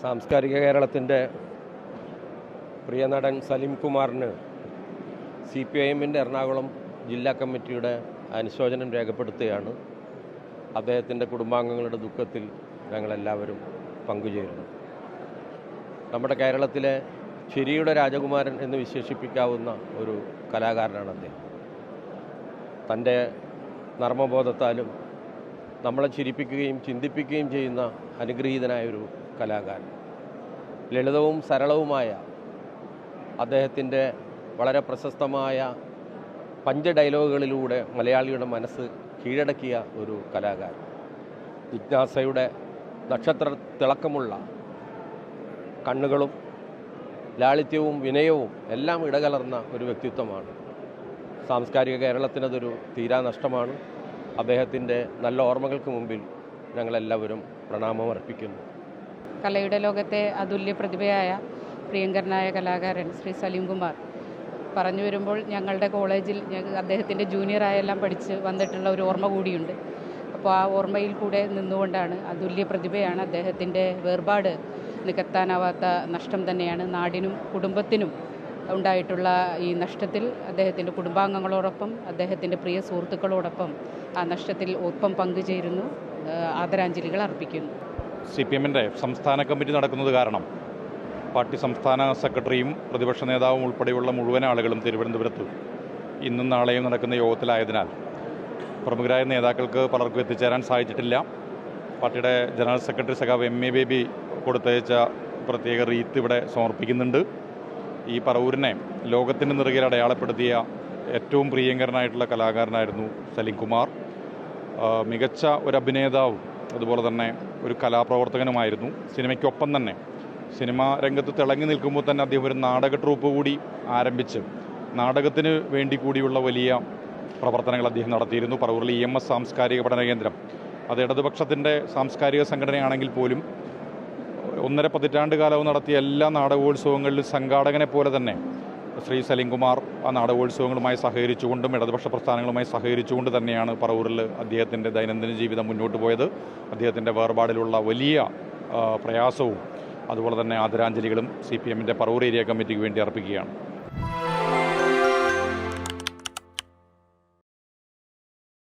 സാംസ്കാരിക കേരളത്തിൻ്റെ പ്രിയ നടൻ സലിം കുമാറിന് CPIMൻ്റെ എറണാകുളം ജില്ലാ കമ്മിറ്റിയുടെ അനുശോചനം രേഖപ്പെടുത്തുകയാണ്. അദ്ദേഹത്തിൻ്റെ കുടുംബാംഗങ്ങളുടെ ദുഃഖത്തിൽ ഞങ്ങളെല്ലാവരും പങ്കുചേരുന്നു. നമ്മുടെ കേരളത്തിലെ ചിരിയുടെ രാജകുമാരൻ എന്ന് വിശേഷിപ്പിക്കാവുന്ന ഒരു കലാകാരനാണ് അദ്ദേഹം. തൻ്റെ നർമ്മബോധത്താലും നമ്മളെ ചിരിപ്പിക്കുകയും ചിന്തിപ്പിക്കുകയും ചെയ്യുന്ന അനുഗ്രഹീതനായൊരു കലാകാരൻ. ലളിതവും സരളവുമായ അദ്ദേഹത്തിൻ്റെ വളരെ പ്രശസ്തമായ പഞ്ച് ഡയലോഗുകളിലൂടെ മലയാളിയുടെ മനസ്സ് കീഴടക്കിയ ഒരു കലാകാരൻ. ജിജ്ഞാസയുടെ നക്ഷത്ര തിളക്കമുള്ള കണ്ണുകളും ലാളിത്യവും വിനയവും എല്ലാം ഇടകലർന്ന ഒരു വ്യക്തിത്വമാണ്. സാംസ്കാരിക കേരളത്തിനതൊരു തീരാ നഷ്ടമാണ്. അദ്ദേഹത്തിൻ്റെ നല്ല ഓർമ്മകൾക്ക് മുമ്പിൽ ഞങ്ങളെല്ലാവരും പ്രണാമം അർപ്പിക്കുന്നു. കലയുടെ ലോകത്തെ അതുല്യ പ്രതിഭയായ പ്രിയങ്കരനായ കലാകാരൻ ശ്രീ സലീം കുമാർ പറഞ്ഞു വരുമ്പോൾ ഞങ്ങളുടെ കോളേജിൽ അദ്ദേഹത്തിൻ്റെ ജൂനിയറായെല്ലാം പഠിച്ച് വന്നിട്ടുള്ള ഒരു ഓർമ്മ കൂടിയുണ്ട്. അപ്പോൾ ആ ഓർമ്മയിൽ കൂടെ നിന്നുകൊണ്ടാണ്, അതുല്യ പ്രതിഭയാണ്, അദ്ദേഹത്തിൻ്റെ വേർപാട് നികത്താനാവാത്ത നഷ്ടം തന്നെയാണ്. നാടിനും കുടുംബത്തിനും ഉണ്ടായിട്ടുള്ള ഈ നഷ്ടത്തിൽ അദ്ദേഹത്തിൻ്റെ കുടുംബാംഗങ്ങളോടൊപ്പം അദ്ദേഹത്തിൻ്റെ പ്രിയ സുഹൃത്തുക്കളോടൊപ്പം ആ നഷ്ടത്തിൽ ഒപ്പം പങ്കുചേരുന്നു, ആദരാഞ്ജലികൾ അർപ്പിക്കുന്നു. CPMൻ്റെ സംസ്ഥാന കമ്മിറ്റി നടക്കുന്നത് കാരണം പാർട്ടി സംസ്ഥാന സെക്രട്ടറിയും പ്രതിപക്ഷ നേതാവും ഉൾപ്പെടെയുള്ള മുഴുവൻ ആളുകളും തിരുവനന്തപുരത്ത് ഇന്നും നാളെയും നടക്കുന്ന യോഗത്തിലായതിനാൽ പ്രമുഖരായ നേതാക്കൾക്ക് പലർക്കും എത്തിച്ചേരാൻ സാധിച്ചിട്ടില്ല. പാർട്ടിയുടെ ജനറൽ സെക്രട്ടറി സഖാവ് MA ബേബി കൊടുത്തയച്ച പ്രത്യേക റീത്ത് ഇവിടെ സമർപ്പിക്കുന്നുണ്ട്. ഈ പറവൂരിനെ ലോകത്തിൻ്റെ നിറകിൽ അടയാളപ്പെടുത്തിയ ഏറ്റവും പ്രിയങ്കരനായിട്ടുള്ള കലാകാരനായിരുന്നു സലിം കുമാർ. മികച്ച ഒരു അഭിനേതാവും അതുപോലെ തന്നെ ഒരു കലാപ്രവർത്തകനുമായിരുന്നു. സിനിമയ്ക്കൊപ്പം തന്നെ സിനിമാ രംഗത്ത് തിളങ്ങി നിൽക്കുമ്പോൾ തന്നെ അദ്ദേഹം ഒരു നാടക ട്രൂപ്പ് കൂടി ആരംഭിച്ച് നാടകത്തിന് വേണ്ടി കൂടിയുള്ള വലിയ പ്രവർത്തനങ്ങൾ അദ്ദേഹം നടത്തിയിരുന്നു. പറവൂരിലെ EMS സാംസ്കാരിക പഠന കേന്ദ്രം അത് ഇടതുപക്ഷത്തിൻ്റെ സാംസ്കാരിക സംഘടനയാണെങ്കിൽ പോലും 1.5 പതിറ്റാണ്ട് കാലവും നടത്തിയ എല്ലാ നാടകോത്സവങ്ങളിലും സംഘാടകനെ പോലെ തന്നെ ശ്രീ സലിം കുമാർ ആ നാടകോത്സവങ്ങളുമായി സഹകരിച്ചുകൊണ്ടും ഇടതുപക്ഷ പ്രസ്ഥാനങ്ങളുമായി സഹകരിച്ചുകൊണ്ട് തന്നെയാണ് പറവൂരിൽ അദ്ദേഹത്തിൻ്റെ ദൈനംദിന ജീവിതം മുന്നോട്ട് പോയത്. അദ്ദേഹത്തിൻ്റെ വേർപാടിലുള്ള വലിയ പ്രയാസവും അതുപോലെ തന്നെ ആദരാഞ്ജലികളും CPMൻ്റെ പറവൂർ ഏരിയ കമ്മിറ്റിക്ക് വേണ്ടി അർപ്പിക്കുകയാണ്.